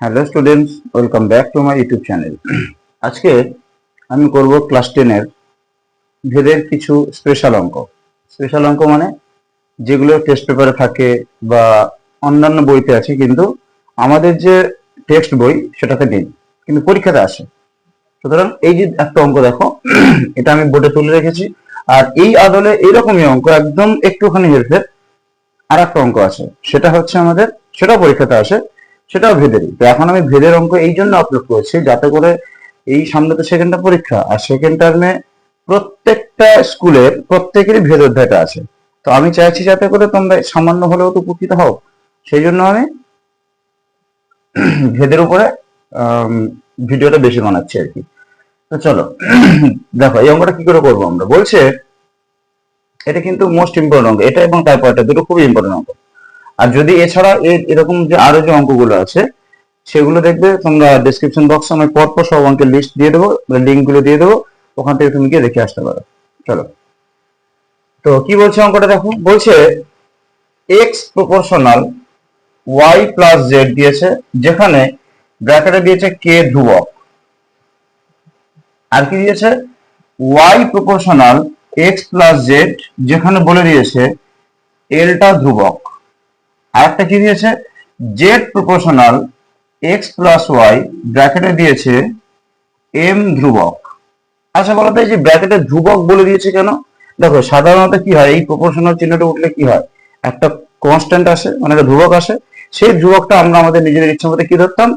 Hello students, welcome back to my YouTube channel. আজকে আমি করব ক্লাস 10 এর ভেদের কিছু স্পেশাল অঙ্ক মানে যেগুলো টেস্ট পেপারে থাকে বা অন্যান্য বইতে আছে, কিন্তু আমাদের যে টেক্সট বই সেটাতে নেই, কিন্তু পরীক্ষাতে আসে। সুতরাং এই যে একটা অঙ্ক দেখো, এটা আমি বোর্ডে তুলে রেখেছি। আর এই আদলে এইরকমই অঙ্ক, একদম একটুখানি হেরফের আর একটা অঙ্ক আছে, সেটা হচ্ছে আমাদের, সেটাও পরীক্ষাতে আসে, সেটাও ভেদেরই। তো এখন আমি ভেদের অঙ্ক এই জন্য আপলোড করছি যাতে করে এই সামনে তো সেকেন্ড টার্ম পরীক্ষা, আর সেকেন্ড টার্মে প্রত্যেকটা স্কুলের প্রত্যেকেরই ভেদ অধ্যায়টা আছে। তো আমি চাইছি যাতে করে তোমরা সামান্য হলেও তো উপকৃত হও, সেই জন্য আমি ভেদের উপরে ভিডিওটা বেশি বানাচ্ছি আর কি। তো চলো দেখো এই অঙ্কটা কি করে করবো আমরা। বলছে এটা কিন্তু মোস্ট ইম্পর্টেন্ট অঙ্ক, এটা এবং তারপরটা দুটো খুবই ইম্পর্টেন্ট অঙ্ক। আর যদি এছাড়া এরকম যে আরো যে অঙ্কগুলো আছে সেগুলো দেখবে তোমরা ডেসক্রিপশন বক্সে আমি পরপর সব অঙ্কের লিস্ট দিয়ে দেবো, লিঙ্ক গুলো দিয়ে দেবো, ওখান থেকে তুমি গিয়ে দেখে আসতে পারো। চলো, তো কি বলছে অঙ্কটা দেখো। বলছে x proportional y plus z দিয়েছে, যেখানে ব্র্যাকেটে দিয়েছে কে ধ্রুবক, আর কি দিয়েছে y proportional x plus z, যেখানে বলে দিয়েছে এলটা ধ্রুবক। আর একটা কি দিয়েছে z proportional x plus y, ব্র্যাকেটে দিয়েছে এম ধ্রুবক। আচ্ছা বলো তো, এই যে ব্র্যাকেটে ধ্রুবক বলে দিয়েছে কেন? দেখো সাধারণত কি হয়, এই প্রপোর্শনাল চিহ্নটা উঠলে কি হয়, একটা কনস্ট্যান্ট আসে, মানে একটা ধ্রুবক আসে। সেই ধ্রুবকটা আমরা আমাদের নিজেদের ইচ্ছা মতো কি ধরতাম,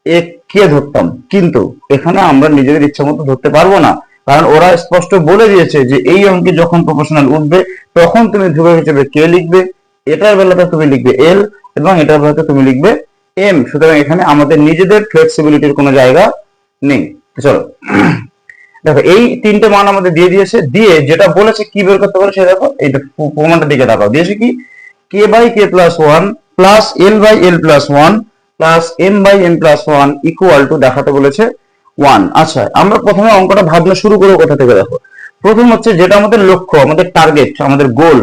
এ কে ধরতাম, কিন্তু এখানে আমরা নিজেদের ইচ্ছা মতো ধরতে পারবো না, কারণ ওরা স্পষ্ট বলে দিয়েছে যে এই অঙ্কে যখন প্রপোর্শনাল উঠবে তখন তুমি ধ্রুবক হিসেবে কে লিখবে, এটার বেলাতে তুমি লিখবে এল, এবং এটার বেলাতে তুমি লিখবে এম। সুতরাং এখানে আমাদের নিজেদের ফ্লেক্সিবিলিটির কোনো জায়গা নেই। চলো দেখো এই তিনটে মান আমাদের দিয়ে দিয়েছে, দিয়ে যেটা বলেছে কি বের করতে বলেছে, দেখো এইটা প্রমাণটার দিকে তাকাও। দিয়েছে কি k by k plus one plus l by l plus one plus m by m plus one equal to দেখাতে বলেছে ওয়ান। আচ্ছা আমরা প্রথমে অঙ্কটা ভাবনা শুরু করবো কোথা থেকে। দেখো প্রথম হচ্ছে যেটা আমাদের লক্ষ্য, আমাদের টার্গেট, আমাদের গোল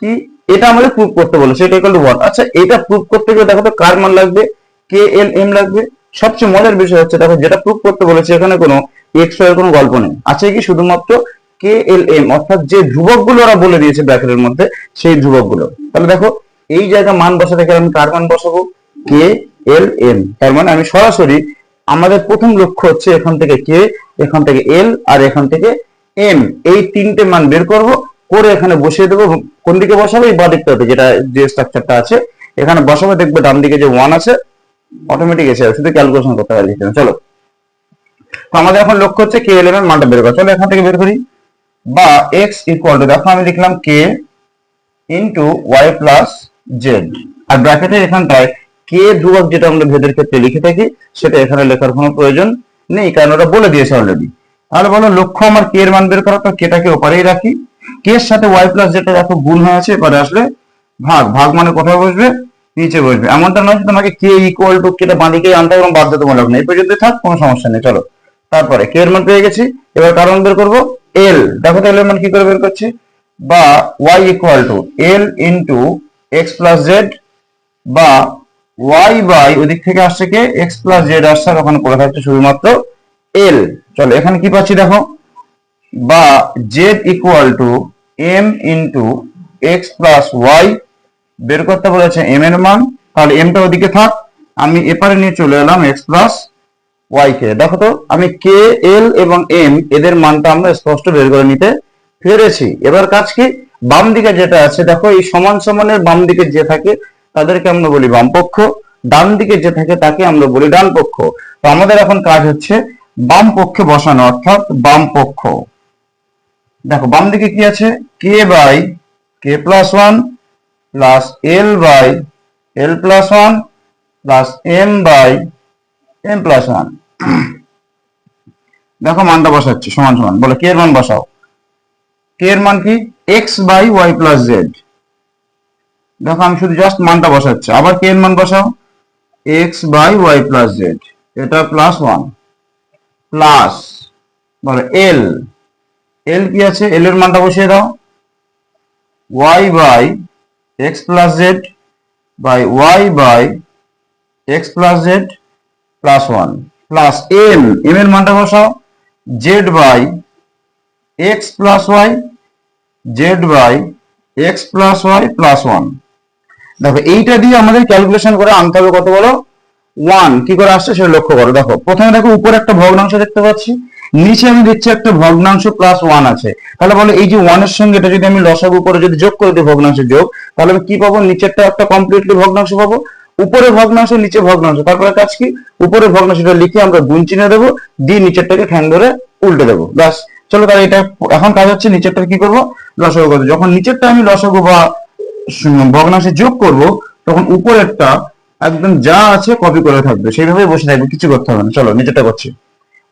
কি, এটা আমাদের প্রুভ করতে বলেছে, এটা ইকুয়াল টু ওয়ান। আচ্ছা এটা প্রুভ করতে গেলে দেখো তো কার মান লাগবে, কে এল এম লাগবে। সবচেয়ে মজার বিষয় হচ্ছে দেখো যেটা প্রুভ করতে বলেছে এখানে কোনো এক্স এর কোনো গল্প নেই, আছে কি শুধুমাত্র কে এল এম, অর্থাৎ যে ধ্রুবক গুলো ওরা বলে দিয়েছে ব্র্যাকেটের মধ্যে সেই ধ্রুবক গুলো। তাহলে দেখো এই জায়গা মান বসাতে গেলে আমি কার মান বসাবো, কে এল এম। তার মানে আমি সরাসরি আমাদের প্রথম লক্ষ্য হচ্ছে এখান থেকে কে, এখান থেকে এল, আর এখান থেকে এম, এই তিনটে মান বের করব, করে এখানে বসিয়ে দেবো। কোন দিকে বসাবো, এই বাঁ দিকটাতে, যেটা যে স্ট্রাকচারটা আছে এখানে বসাবো। দেখবে ডান দিকে যে ওয়ান আছে অটোমেটিক এসে যাবে, শুধু ক্যালকুলেশন করতে পারছি। চলো, তো আমাদের এখন লক্ষ্য হচ্ছে কে এল এম এর মানটা বের করা। চলো এখান থেকে বের করি। বা এক্স ইকুয়াল টু, দেখো আমি লিখলাম কে ইন্টু ওয়াই প্লাস জেড, আর ব্র্যাকেটের এখানটায় কে ধ্রুবক যেটা আমরা ভেদের ক্ষেত্রে লিখে থাকি সেটা এখানে লেখার কোনো প্রয়োজন নেই, কারণ ওরা বলে দিয়েছে অলরেডি। তাহলে বলো লক্ষ্য আমার কে এর মান বের করা, তো কেটাকে ওপারেই রাখি, কে এর সাথে ওয়াই প্লাস যেটা দেখো গুণ হয়ে আছে, এবারে আসলে ভাগ, ভাগ মানে কোথায় বসবে, নিচে বসবে। এমনটা নয় তোমাকে কে ইকুয়াল টু কেটা বাঁদিকে আনতে কোনো বাধ্যতামূলক নেই, এই পর্যন্ত থাক, কোনো সমস্যা নেই। চলো তারপরে কে এর মান পেয়ে গেছি, এবার কারণ বের করবো এল। দেখো তাহলে মান কি করে বের করছি, বা y equal to L into x plus Z, বা y বাই ওদিক থেকে আসছে কে এক্স প্লাস জেড আসছে, আর ওখানে পড়ে থাকছে শুধুমাত্র এল। চলো এখানে কি পাচ্ছি দেখো, বা z equal to m into x plus y, বের করতে বলেছে এম এর মান, তাহলে এমটা ওদিকে থাক, আমি এপারে নিয়ে চলে এলাম এক্স প্লাস ওয়াই কে। দেখো তো আমি কে এল এবং এম এদের মানটা আমরা স্পষ্ট বের করে নিতে পেরেছি। এবার কাজ কি, বাম দিকে যেটা আছে দেখো, এই সমান সমানের বাম দিকে যে থাকে তাদেরকে আমরা বলি বাম পক্ষ, ডান দিকে যে থাকে তাকে আমরা বলি ডান পক্ষ। তো আমাদের এখন কাজ হচ্ছে বাম পক্ষে বসানো, অর্থাৎ বাম পক্ষ। দেখো বাম দিকে কি আছে, k by k plus one plus l by l plus one plus m by m plus one. দেখো মানটা বসাচ্ছি সমান সমান, বলে কে এর মান বসাও, কে এর মান কি x by y plus z. দেখো আমি শুধু জাস্ট মানটা বসাচ্ছি, আবার কে এর মান বসাও, x by y plus z, এটা প্লাস ওয়ান, প্লাস বলে এল, এল কি আছে, এল এর মানটা বসিয়ে দাও, y by x plus z by y by x plus z plus one plus m, m এর মানটা বসাও, z by x plus Y, z by x plus y plus one. দেখো এইটা দিয়ে আমাদের ক্যালকুলেশন করে আনতে হবে কত বলো, ওয়ান। কি করে আসছে সেটা লক্ষ্য করো। দেখো প্রথমে দেখো উপরে একটা ভগ্নাংশ দেখতে পাচ্ছি, নিচে আমি দেখছি একটা ভগ্নাংশ প্লাস ওয়ান আছে। তাহলে বলো এই যে ওয়ানের সঙ্গে এটা যদি আমি লসাগু করে যদি যোগ করে দিই, ভগ্নাংশের যোগ, তাহলে আমি কি পাবো, নিচেরটা একটা কমপ্লিটলি ভগ্নাংশ পাবো, উপরে ভগ্নাংশ নিচে ভগ্নাংশ। তারপরে কাজ কি, উপরে ভগ্নাংশটা লিখে আমরা গুণ চিহ্ন দেবো, দিয়ে নিচেরটাকে ঠ্যাং ধরে উল্টে দেবো, ব্যাস। চলো তাহলে এটা এখন কাজ হচ্ছে নিচেরটা কি করবো, লসাগু করবো। যখন নিচেরটা আমি লসাগু বা ভগ্নাংশে যোগ করব, তখন উপরেরটা একদম যা আছে কপি করে থাকবে, সেইভাবে বসে থাকবে, কিছু করতে হবে না। চলো নিচেরটা করছি,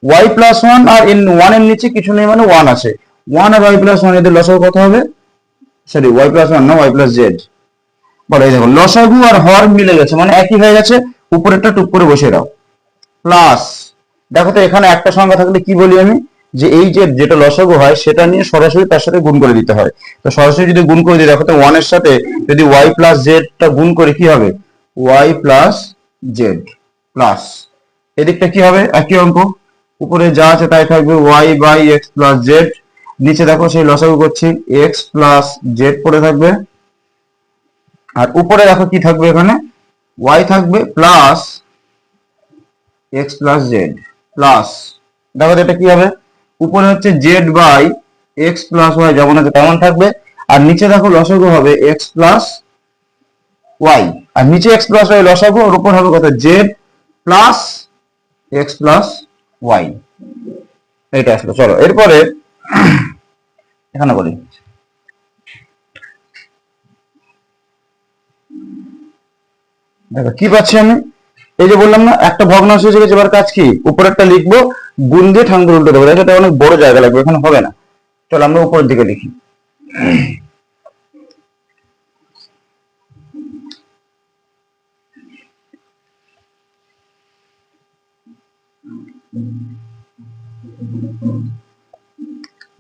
ওয়াই প্লাস ওয়ান, আর ওয়ান এর নিচে কিছু নেই মানে ওয়ান আছে, ওয়ান আর ওয়াই প্লাস ওয়ান এদের লসাগু কত হবে, সরি ওয়াই প্লাস ওয়ান না, ওয়াই প্লাস জেড। বলো এই দেখো লসাগু আর হর মিলে গেছে, মানে একই হয়ে গেছে, উপরেরটা টুক করে বসিয়ে দাও, প্লাস। দেখো তো এখানে একটা সংখ্যা থাকলে কি বলি আমি, যে এই যে যেটা লসাগু হয় সেটা নিয়ে সরাসরি তার সাথে গুণ করে দিতে হয়। তো সরাসরি যদি গুণ করে দিই, দেখো তো ওয়ান এর সাথে যদি ওয়াই প্লাস জেড টা গুণ করে কি হবে, ওয়াই প্লাস জেড প্লাস, এদিকটা কি হবে একই অঙ্ক, উপরে যা আছে তাই থাকবে, y by x plus z, নিচে দেখো সেই লসাগু করছি, এক্স প্লাস জেড পড়ে থাকবে, আর উপরে দেখো কি থাকবে, এখানে ওয়াই থাকবে plus x plus z plus. দেখো তো এটা কি হবে, উপরে হচ্ছে z by x plus y যেমন আছে তেমন থাকবে, আর নিচে দেখো লসাগু হবে এক্স প্লাস ওয়াই, আর নিচে এক্স প্লাস ওয়াই লসাগু, আর উপর হবে কত, z plus x plus y. এটা আসলো। চলো এরপরে এখানে বলি, দেখো কি পাচ্ছি আমি, এই যে বললাম না একটা ভগ্নাংশ এসে গেছে, এবার কাজ কি, উপরেরটা লিখবো, গুণ দিয়ে ঠাং ধরে উল্টে দেবো, দেখো এটা অনেক বড় জায়গা লাগবে, এখানে হবে না। চলো আমরা উপরের দিকে লিখি,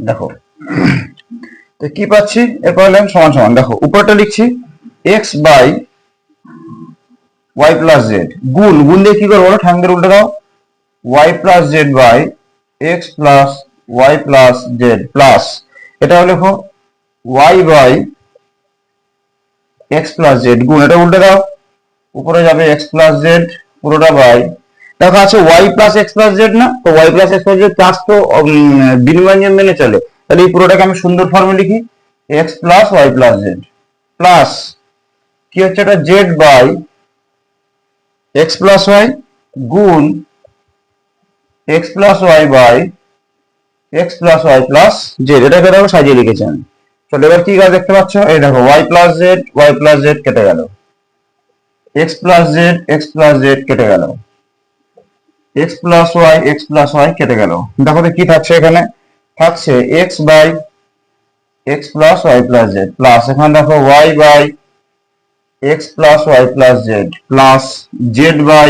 দেখো তো কি পাচ্ছি, এরপর লিখলাম সমান সমান, দেখো উপরটা লিখছি x by y plus z, গুণ, গুণ দিয়ে কি করবো বলো, ঠাং ধরে উল্টে দাও, y plus z by x plus y plus z plus, এটা লেখো y by x plus z, গুণ, এটা উল্টে দাও, উপরে যাবে এক্স প্লাস জেড পুরোটা বাই, দেখো আছে y plus x plus z না, তো y plus x plus z plus তো বিনিময় নিয়ম মেনে চলে, তাহলে এই পুরোটাকে আমি সুন্দর ফর্মে লিখি, x plus y plus z plus কি হচ্ছে, এটা z by x plus y গুণ x plus y by x plus y plus z, এটাকে দেখো সাজিয়ে লিখেছি আমি। চলো এবার কি কাজ দেখতে পাচ্ছ, এই দেখো ওয়াই প্লাস জেড কেটে গেল, এক্স প্লাস জেড কেটে গেল, এক্স প্লাস ওয়াই কেটে গেল। দেখো তো কি থাকছে, এখানে থাকছে x by x plus y plus z plus, এখানে দেখো y by x plus y plus z plus z by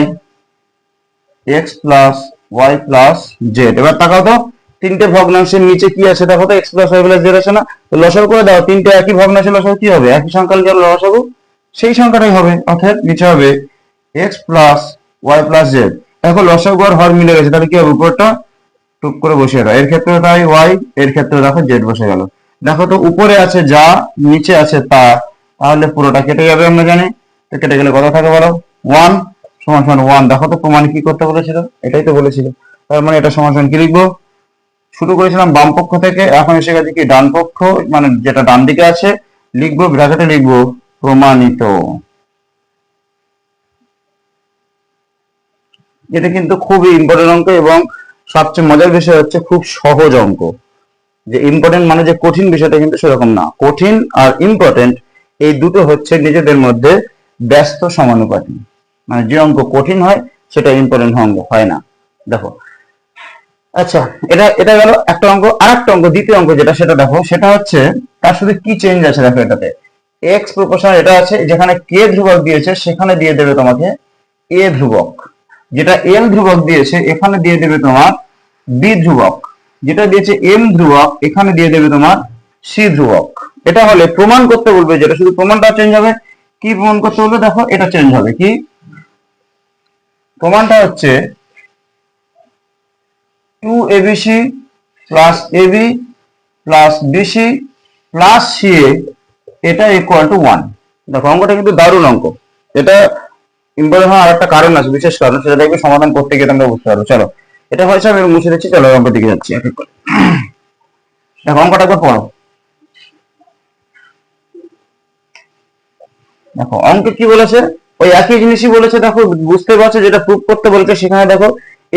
x plus y plus z. এবার তাকাও তো তিনটে ভগ্নাংশের নিচে কি আছে, দেখো তো x plus y plus z আছে না, তো লসাগু করে দাও, তিনটে একই ভগ্নাংশের লসাগু কি হবে, একই সংখ্যার লসাগু সেই সংখ্যাটাই হবে, অর্থাৎ নিচে হবে x plus y plus z. দেখো লসাগু আর হর মিলে গেছে, তাহলে কি হবে, উপরটা টুক করে বসিয়ে দাও, এর ক্ষেত্রে তাই ওয়াই, এর ক্ষেত্রে দেখো জেড বসে গেল। দেখো তো উপরে আছে যা, নিচে আছে তা, তাহলে পুরোটা কেটে যাবে, আমরা জানি, তো কেটে গেলে কত থাকে বলো, ওয়ান, সমান সমান ওয়ান। দেখো তো প্রমাণ কি করতে বলেছিল, এটাই তো বলেছিল, তার মানে এটা সমান সমান কি লিখবো, শুরু করেছিলাম বাম পক্ষ থেকে, এখন এসে গেছে কি ডান পক্ষ, মানে যেটা ডান দিকে আছে লিখবো, ব্র্যাকেটে লিখবো প্রমাণিত। এটা কিন্তু খুবই ইম্পর্টেন্ট অঙ্ক, এবং সবচেয়ে মজার বিষয় হচ্ছে খুব সহজ অঙ্ক। যে ইম্পর্টেন্ট মানে যে কঠিন বিষয়টা কিন্তু সেরকম না, কঠিন আর ইম্পর্টেন্ট এই দুটো হচ্ছে নিজেদের মধ্যে ব্যস্ত সমানুপাতি, মানে যে অঙ্ক কঠিন হয় সেটা ইম্পর্টেন্ট অঙ্ক হয় না। দেখো আচ্ছা, এটা এটা গেল একটা অঙ্ক, আর একটা অঙ্ক দ্বিতীয় অঙ্ক যেটা, সেটা দেখো, সেটা হচ্ছে তার সাথে কি চেঞ্জ আছে, দেখো এটাতে এক্স প্রপোর্শনাল এটা আছে, যেখানে কে ধ্রুবক দিয়েছে সেখানে দিয়ে দেবে তোমাকে এ ধ্রুবক, যেটা এল ধ্রুবক দিয়েছে এখানে দিয়ে দেবে তোমার বি ধ্রুবক, যেটা দিয়েছে এম ধ্রুবক এখানে দিয়ে দেবে তোমার সি ধ্রুবক। এটা হলে প্রমাণ করতে বলবে, যেটা শুধু প্রমাণটা চেঞ্জ হবে, কি প্রমাণ করতে বলবে, দেখো এটা চেঞ্জ হবে কি, প্রমাণটা হচ্ছে 2abc plus a b plus b c plus c a এটা ইকুয়াল টু 1। দেখো অঙ্কটা কিন্তু দারুণ অঙ্ক। এটা ইম্পর্টেন্ট হওয়ার আরেকটা কারণ আছে, বিশেষ কারণ, সেটা দেখবে সমাধান করতে গিয়ে তোমরা বুঝতে পারো। চলো এটা হয়েছে, আমি মুছে দিচ্ছি। চলো অঙ্ক দিকে যাচ্ছি এক এক করে। দেখো অঙ্কটা একবার পড়ো। দেখো অঙ্ক কি বলেছে, ওই একই জিনিসই বলেছে। দেখো বুঝতে পারছো, যেটা প্রুফ করতে বলেছে সেখানে দেখো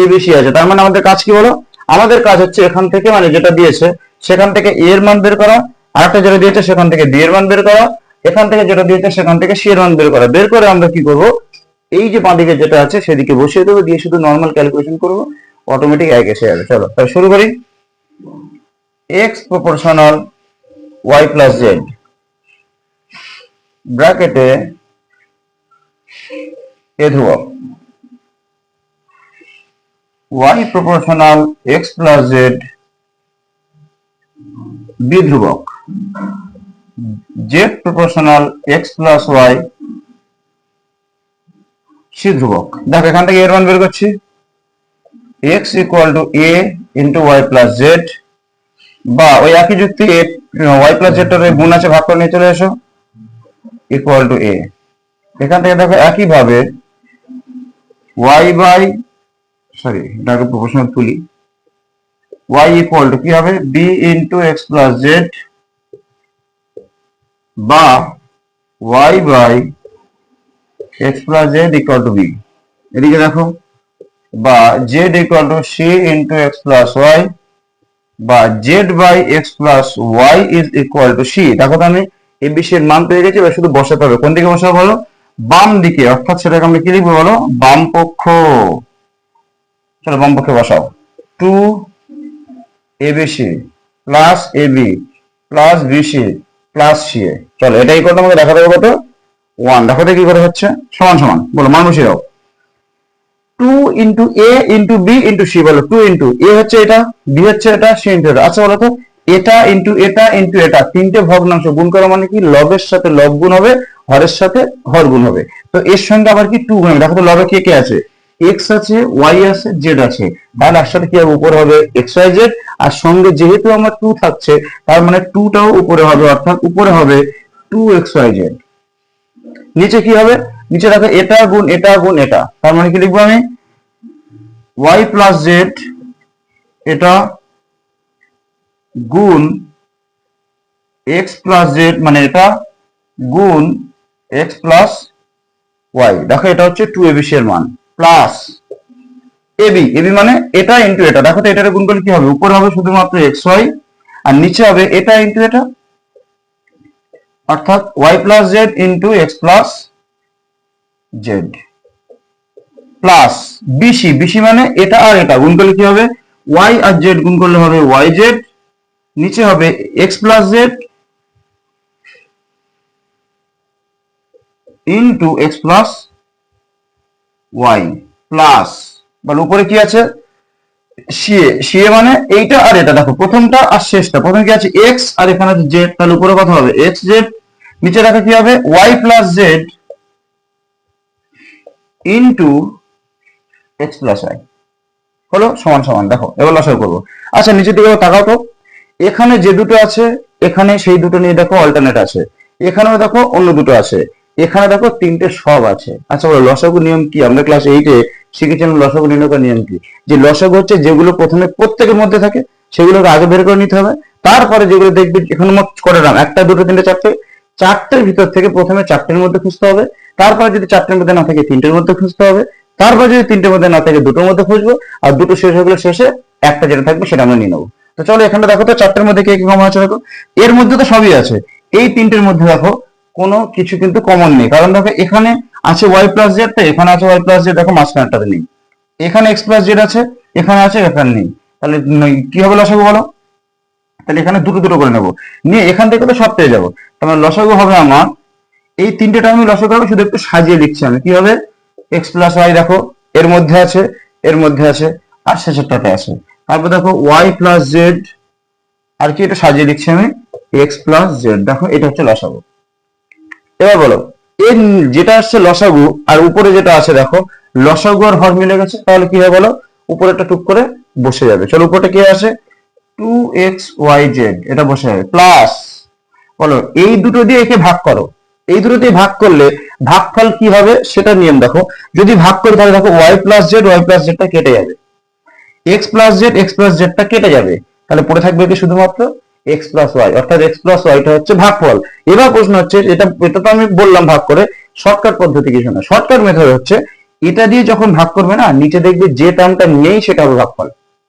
এবিসি আছে। তার মানে আমাদের কাজ কি বলো, আমাদের কাজ হচ্ছে এখান থেকে, মানে যেটা দিয়েছে সেখান থেকে এ এর মান বের করা, আর একটা যেটা দিয়েছে সেখান থেকে বি এর মান বের করা, এখান থেকে যেটা দিয়েছে সেখান থেকে সি এর মান বের করা। বের করে আমরা কি করব, এই যে বাঁদিকে যেটা আছে সেদিকে বসিয়ে দেবো, দিয়ে শুধু নর্মাল ক্যালকুলেশন করবো, অটোমেটিক এক এসে যাবে। চলো তাহলে শুরু করি। X proportional y plus z ব্র্যাকেটে এ ধ্রুবক, y proportional x plus z b ধ্রুবক, z proportional x plus y c ধ্রুবক। দেখো এখান থেকে এর মান বের করছি, x equal to a into y plus z, বা ওই একই যুক্তি y plus z এর গুণ আছে, ভাগ করে নিয়ে চলে এসো, equal to a। এখান থেকে দেখো একই ভাবে y by এটাকে প্রপোর্শনাল তুলি, y equal to কি হবে, b into x plus z, বা y by x plus z equal to b। এদিকে দেখো, বা z equal to c into x plus y, বা z by x plus y is equal to c। দেখো তো আমি abc এর মান পেয়ে গেছি, এবার শুধু বসাতে হবে। কোন দিকে বসাবো বলো, বাম দিকে, অর্থাৎ সেটাকে আমরা কি লিখবো বলো, বাম পক্ষ। চলো বাম পক্ষে বসাও, 2abc plus ab plus bc plus ca। চলো এটাই করতে আমাকে দেখাতে হবে কত, 1। দেখো তো কি করে হচ্ছে, সমান সমান বলো, মান বসিয়ে দাও। 2 into a into b into c, বলো 2 ইন্টু a হচ্ছে এটা, b হচ্ছে এটা, c ইন্টু এটা। আচ্ছা বলো তো, এটা ইন্টু এটা ইন্টু এটা, তিনটে ভগ্নাংশ গুণ করা মানে কি, লবের সাথে লব গুণ হবে, হরের সাথে হর গুণ হবে। তো এর সঙ্গে আবার কি 2 গুণ হবে। দেখো তো লবে কে কে আছে, x আছে, y আছে, z আছে। তাহলে একসাথে কি হবে, উপরে হবে x y z, আর সঙ্গে যেহেতু আমার 2 থাকছে তার মানে 2 টাও উপরে হবে, অর্থাৎ উপরে হবে 2x y z। নিচে কি হবে, নিচে দেখো এটা গুণ এটা গুণ এটা, তার মানে কি লিখবো আমি, y প্লাস z এটা গুণ x প্লাস z, মানে এটা গুণ x প্লাস y। দেখো এটা হচ্ছে 2abc এর মান, প্লাস ab মানে এটা ইন্টু এটা। দেখো তো এটার গুণ করলে কি হবে, উপরে হবে শুধুমাত্র xy, আর নিচে হবে এটা ইন্টু এটা, অর্থাৎ y plus z into x plus z, plus bc মানে এটা আর এটা গুণ করলে কি হবে, y আর z গুণ করলে হবে yz, নিচে হবে x plus z into x plus y, plus বল উপরে কি আছে, সিএ মানে এইটা আর এটা। দেখো প্রথমটা আর শেষটা, প্রথমে কি আছে x আর এখানে আছে z, তাহলে উপরে কত হবে x z, নিচে দেখো কি হবে y plus z into x plus y, হলো সমান সমান। দেখো এবার লসাগু করবো। আচ্ছা নিচের দিকে তাকাও তো, এখানে যে দুটো আছে এখানে সেই দুটো নিয়ে দেখো অল্টারনেট আছে, এখানেও দেখো অন্য দুটো আছে, এখানে দেখো তিনটে সব আছে। আচ্ছা বলো লসাগু নিয়ম কি, আমরা ক্লাস 8-এ শিখেছিলাম লসাগু নির্ণয়ের নিয়ম কি, যে লসাগু হচ্ছে যেগুলো প্রথমে প্রত্যেকের মধ্যে থাকে সেগুলোকে আগে বের করে নিতে হবে, তারপরে যেগুলো দেখবে এখানে মোট করে নাম 1 2 3 4 চারটের ভিতর থেকে প্রথমে 4টের মধ্যে খুঁজতে হবে, তারপরে যদি 4টের মধ্যে না থাকে 3টের মধ্যে খুঁজতে হবে, তারপর যদি 3টের মধ্যে না থাকে 2টোর মধ্যে খুঁজবো, আর 2টো শেষ হয়ে গেলে শেষে একটা যেটা থাকবে সেটা আমরা নিয়ে নেবো। তো চলো এখানে দেখো তো 4টের মধ্যে কে কি কমন আছে, দেখো এর মধ্যে তো সবই আছে, এই 3টের মধ্যে দেখো কোনো কিছু কিন্তু কমন নেই, কারণ দেখো এখানে আছে y প্লাস z, এখানে আছে y প্লাস z, দেখো মাঝখানটাতে নেই, এখানে x প্লাস z আছে, এখানে আছে, এখানে নেই, তাহলে কি হবে লসাগু বলো, তাহলে এখানে দুটো দুটো করে নেবো, নিয়ে এখান থেকে তো সব পেয়ে যাবো। তাহলে লসাগু হবে আমার, এই তিনটে টার্মই লসাগু হবে, শুধু একটু সাজিয়ে লিখছি আমি, কি হবে x প্লাস y, দেখো এর মধ্যে আছে, এর মধ্যে আছে, আর শেষেরটাতে আছে, তারপর দেখো y প্লাস z, আর কি এটা সাজিয়ে লিখছি আমি x প্লাস z। দেখো এটা হচ্ছে লসাগু। এবার বলো এর যেটা আসছে লসাগু আর উপরে যেটা আছে দেখো লসাগু আর হর মিলে গেছে, তাহলে কি হয় বলো, উপরেটা টুক করে বসে যাবে। চলো উপরটা কি আসে, 2xyz, এটা বসে যাবে প্লাস, বলো এই দুটো দিয়ে একে ভাগ করো, এই দুটো দিয়ে ভাগ করলে ভাগফল কি হবে সেটা নিয়ম দেখো, যদি ভাগ করি তাহলে দেখো y প্লাস জেডটা কেটে যাবে, x প্লাস জেডটা কেটে যাবে, তাহলে পড়ে থাকবে কি শুধুমাত্র x প্লাস ওয়াই, অর্থাৎ x প্লাস ওয়াইটা হচ্ছে ভাগফল। এবার প্রশ্ন হচ্ছে, এটা তো আমি বললাম ভাগ করে, শর্টকাট পদ্ধতি কিছু না, শর্টকাট মেথড হচ্ছে এটা দিয়ে যখন ভাগ করবে না, নিচে দেখবে যে টার্মটা নেই সেটা হবে ভাগফল।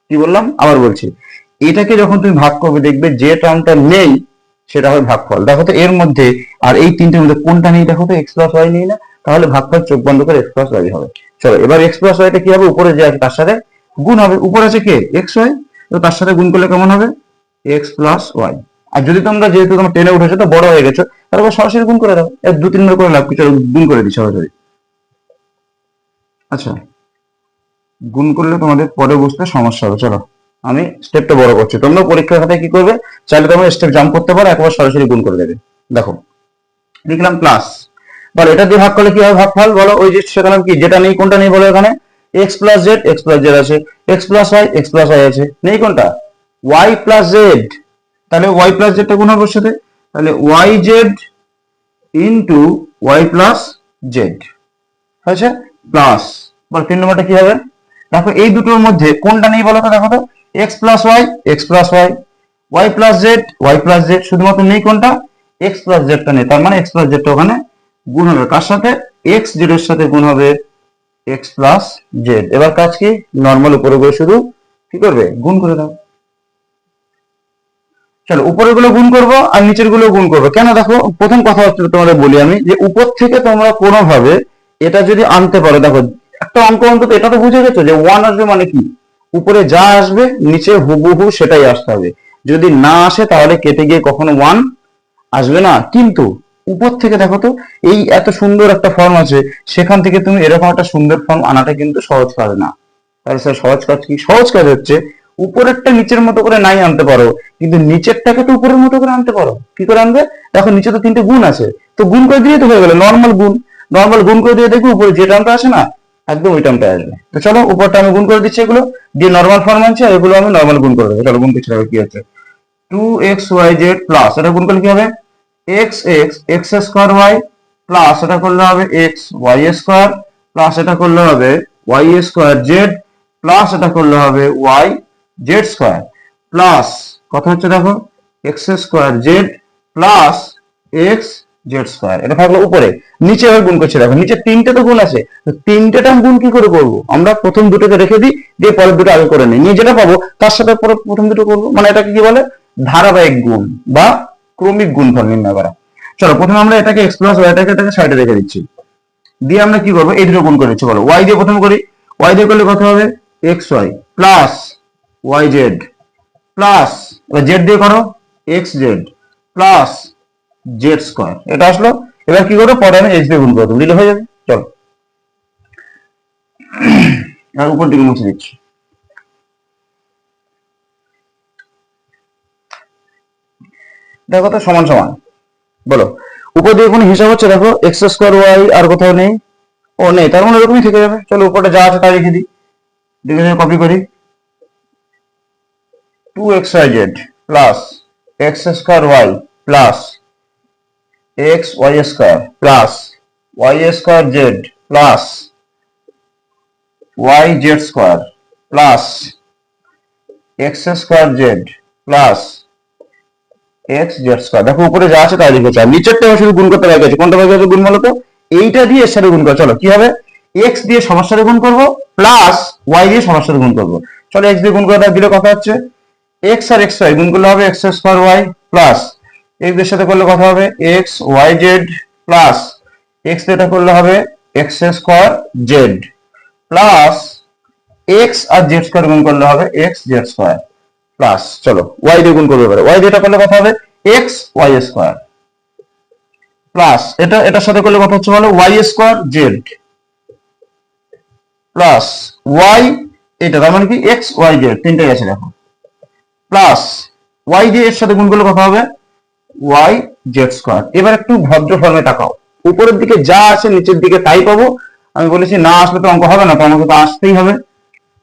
কি বললাম আবার বলছি, এটাকে যখন তুমি ভাগ করবে দেখবে যে টার্মটা নেই সেটা হবে ভাগফল। দেখো তো এর মধ্যে আর এই তিনটের মধ্যে কোনটা নেই, দেখো তো এক্স প্লাস ওয়াই নেই না, তাহলে ভাগফল চোখ বন্ধ করে এক্স প্লাস ওয়াই হবে। চলো এবার এক্স প্লাস ওয়াইটা কি হবে, উপরে যে আছে তার সাথে গুণ হবে, উপরে আছে কে এক্স ওয়াই, তো তার সাথে গুণ করলে কেমন হবে এক্স প্লাস ওয়াই। আর যদি তোমরা যেহেতু তোমরা টেনে উঠেছো তো বড় হয়ে গেছো, তাহলে সরাসরি গুণ করে দাও, এর দু তিনবার করে লাভ কিছু, গুণ করে দিই সরাসরি। আচ্ছা গুণ করলে তোমাদের পরে বুঝতে সমস্যা হবে। চলো আমি স্টেপটা বড় করছি, তোমরা পরীক্ষার খাতায় কি করবে, চাইলে তোমরা স্টেপ জাম্প করতে পারো, একবার সরাসরি গুণ করে দেবে। দেখো লিখলাম প্লাস, বলো এটা দিয়ে ভাগ করলে কি হবে ভাগফল, বলো ওই যে সেখানে কি যেটা নেই, কোনটা নেই বলো, এখানে এক্স প্লাস জেড আছে, এক্স প্লাস ওয়াই আছে, নেই কোনটা ওয়াই প্লাস জেড, তাহলে ওয়াই প্লাস জেডটা গুণ হবে ওর সাথে, তাহলে y z into y plus z হয়েছে প্লাস, বল 3 নম্বরটা কি হবে, দেখো এই দুটোর মধ্যে কোনটা নেই বলো তো, দেখো তো x plus y, y plus z, শুধুমাত্র নেই কোনটা এক্স প্লাস জেডটা নেই, তার মানে এক্স প্লাস জেডটা ওখানে গুণ হবে, কার সাথে এক্স জেড এর সাথে গুণ হবে এক্স প্লাস জেড। এবার কাজ কি, নর্মাল উপরে করে শুধু কি করবে গুণ করে দাও। চলো উপরের গুলো গুণ করবো আর নিচের গুলো গুণ করবো, কেন দেখো প্রথম কথা হচ্ছে তোমাদের বলি আমি, যে উপর থেকে তোমরা কোনোভাবে এটা যদি আনতে পারো, দেখো একটা অঙ্ক অন্তত এটা তো বুঝে গেছো যে ওয়ান আসবে মানে কি, উপরে যা আসবে নিচে হুবহু সেটাই আসতে হবে, যদি না আসে তাহলে কেটে গিয়ে কখনো ওয়ান আসবে না। কিন্তু উপর থেকে দেখো তো এই এত সুন্দর একটা ফর্ম আছে, সেখান থেকে তুমি এরকম একটা সুন্দর ফর্ম আনাটা কিন্তু সহজ কাজ না। তাহলে স্যার সহজ কাজ কি, সহজ কাজ হচ্ছে উপরেরটা নিচের মতো করে নাই আনতে পারো, কিন্তু নিচেরটাকে তো উপরের মতো করে আনতে পারো। কি করে আনবে, দেখো নিচে তো 3টে গুণ আছে, তো গুণ করে দিয়ে তো হয়ে গেল, নর্মাল গুণ করে দিয়ে দেখবে উপরে যে টার্মটা আসে না একদম ওই টার্মটা আসবে। তো চলো উপরটা আমি গুণ করে দিচ্ছি, এগুলো দিয়ে নর্মাল ফর্ম আনছি, আর এগুলো আমি নর্মাল গুণ করে দেবো। চলো গুণ করছি, কি হচ্ছে 2xyz প্লাস, এটা গুণ করলে কি হবে x স্কয়ার y প্লাস, এটা করলে হবে x y স্কয়ার প্লাস, এটা করলে হবে y স্কয়ার z প্লাস, এটা করলে হবে y z স্কয়ার প্লাস, কথা হচ্ছে দেখো x square z plus x z square, এটা থাকলো উপরে। নিচে আবার গুণ করছি, দেখো নিচে 3টে তো গুণ আছে, তো 3টে টার্ম গুণ কি করে করবো, আমরা প্রথম দুটোকে রেখে দিই, দিয়ে পরের দুটো আগে করে নিই, নিয়ে যেটা পাবো তার সাথে প্রথম দুটো করবো, মানে এটাকে কি বলে ধারাবাহিক গুণ বা ক্রমিক গুণফল নির্ণয় করা। চলো প্রথমে আমরা এটাকে এক্স প্লাস ওয়াইটাকে সাইডে রেখে দিচ্ছি, দিয়ে আমরা কি করবো এই দুটো গুণ করে দিচ্ছি, বলো ওয়াই দিয়ে প্রথমে করি, ওয়াই দিয়ে করলে কত হবে x y plus Y z plus, এবার জেড দিয়ে করো x z plus z square, এটা আসলো। এবার কি করবো পরে আমি এক্স দিয়ে গুণ করে দেবো, দিলে হয়ে যাবে। চলো আর উপর দিকে মুছে দিচ্ছি, দেখো তো সমান সমান, বলো উপর দিয়ে কোনো হিসাব হচ্ছে, দেখো এক্স স্কোয়ার ওয়াই আর কোথাও নেই, ও নেই, তার মানে এরকমই থেকে যাবে। চলো উপরটা যা আছে তাই লিখে দিই, দেখে কপি করি, 2xyz plus x square Y plus x Y square plus Y square Z plus Y Z square plus x square Z plus x z square, দেখো উপরে যা আছে তাই লিখেছি, আর নিচেরটা শুধু গুণ করতে বাকি আছে, কোনটা বাকি আছে গুণ বলো তো, এইটা দিয়ে এর সাথে গুণ করো। চলো কি হবে, এক্স দিয়ে সবার সাথে গুণ করবো প্লাস ওয়াই দিয়ে সবার সাথে গুণ করবো। চলো এক্স দিয়ে গুণ করে দিলে কথা হচ্ছে এক্স আর এক্স ওয়াই গুণ করলে হবে x square y plus x এর সাথে করলে কথা হবে x y z plus x এটা করলে হবে x square z plus x আর জেড স্কয়ার গুণ করলে হবে এক্স জেড স্কয়ার প্লাস, চলো ওয়াই দিয়ে গুণ করবে, ওয়াই দিয়ে এটা করলে কথা হবে এক্স ওয়াই স্কয়ার প্লাস, এটা এটার সাথে করলে কথা হচ্ছে বলো y square z plus y, এটা তার মানে কি এক্স ওয়াই জেড তিনটাই আছে দেখো, প্লাস ওয়াই দিয়ে এর সাথে গুণ করলে কথা হবে ওয়াই জেড স্কয়ার। এবার একটু ভদ্র ফর্মে তাকাও, উপরের দিকে যা আছে নিচের দিকে তাই পাবো। আমি বলেছি না আসলে তো অঙ্ক হবে না, তো আমাকে তো আসতেই হবে,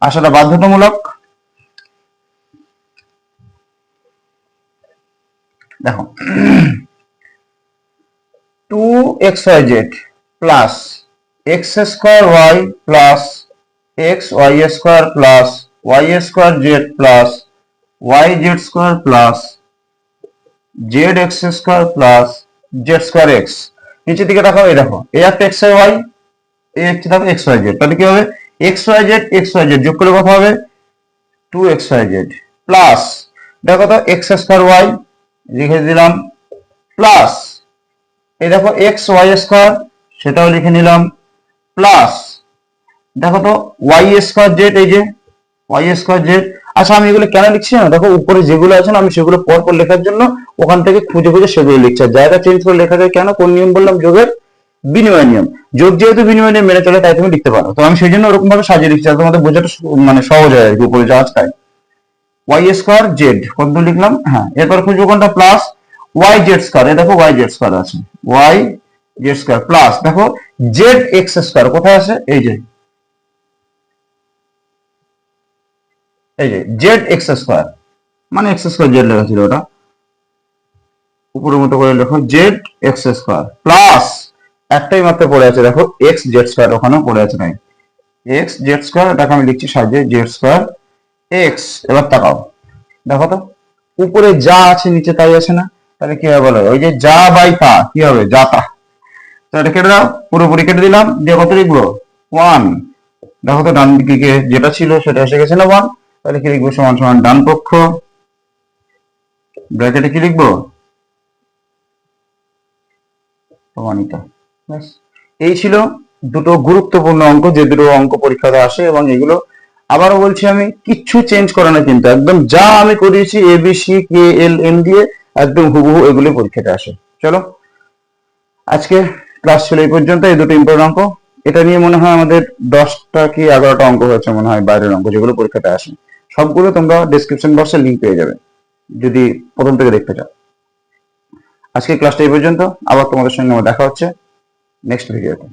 আসাটা বাধ্যতামূলক। দেখো 2xyz plus x square Y plus x Y square plus Y square Z plus Y Z square plus Z X square plus Z square X. নিচের দিকে দেখো, এই দেখো এই একটা এক্স ওয়াই, এই একটা দেখো এক্স ওয়াই জেড, তাহলে কি হবে এক্স ওয়াই জেড যোগ করে কত হবে 2xyz প্লাস দেখো তো এক্স স্কোয়ার ওয়াই লিখে দিলাম প্লাস এই দেখো এক্স ওয়াই স্কোয়ার সেটাও লিখে নিলাম প্লাস দেখো তো ওয়াই স্কোয়ার জেড, এই যে ওয়াই স্কোয়ার জেড। আচ্ছা আমি এগুলো কেন লিখছি না, দেখো উপরে যেগুলো আছে না আমি সেগুলো পর পর লেখার জন্য ওখান থেকে খুঁজে খুঁজে সেগুলো লিখছি, আর জায়গা চেঞ্জ করে লেখা যায় কেন, কোন নিয়ম বললাম, যোগের বিনিময় নিয়ম। যোগ যেহেতু বিনিময় নিয়ম মেনে চলে তাই তুমি লিখতে পারো, তো আমি সেই জন্য ওরকম ভাবে সাজিয়ে লিখছি যাতে তোমাদের বোঝাটা মানে সহজ হয় আর কি, উপরে যা আছে তাই। ওয়াই স্কোয়ার জেড কত লিখলাম, হ্যাঁ এরপর খুঁজবো কোনটা, প্লাস ওয়াই জেড স্কোয়ার, এই দেখো ওয়াই জেড স্কোয়ার আছে, ওয়াই জেড স্কোয়ার প্লাস দেখো জেড এক্স স্কোয়ার কোথায় আছে, এই যে জেড এক্স স্কোয়ার, মানে এক্স স্কোয়ার জেড লেখা ছিল ওটা, উপরের মতো করে লেখো জেড এক্স স্কোয়ার প্লাস একটাই মাত্র পড়ে আছে দেখো এক্স জেড স্কোয়ার, ওখানেও পড়ে আছে নাই এক্স জেড স্কোয়ার, এটাকে আমি লিখছি সাজিয়ে জেড স্কোয়ার এক্স। এবার তাকাও দেখো তো উপরে যা আছে নিচে তাই আছে না, তাহলে কি হবে বলো, ওই যে যা বাই তা কি হবে যা তা, তো এটা কেটে দাও, পুরোপুরি কেটে দিলাম, দিয়ে কত লিখবো 1। দেখো তো ডান দিকে যেটা ছিল সেটা এসে গেছে না 1, তাহলে কি লিখবো সমান সমান ডান পক্ষ ব্র্যাকেটে কি লিখবো প্রমাণিত। ব্যাস, এই ছিল দুটো গুরুত্বপূর্ণ অঙ্ক, যে দুটো অঙ্ক পরীক্ষাতে আসে, এবং এগুলো আবারও বলছি আমি কিচ্ছু চেঞ্জ করে না, কিন্তু একদম যা আমি করিয়েছি A B C K L M দিয়ে একদম হুবহু এগুলি পরীক্ষাতে আসে। চলো আজকে ক্লাস ছিল এই পর্যন্ত, এই দুটো ইম্পর্টেন্ট অঙ্ক, এটা নিয়ে মনে হয় আমাদের 10টা কি 11টা অঙ্ক হয়েছে মনে হয় বাইরের অঙ্ক যেগুলো পরীক্ষাতে আসে, সবগুলো তোমরা ডেসক্রিপশন বক্সে লিঙ্ক পেয়ে যাবে যদি প্রথম থেকে দেখতে চাও। আজকে ক্লাসটা এই পর্যন্ত, আবার তোমাদের সঙ্গে আমার দেখা হচ্ছে নেক্সট ভিডিওতে।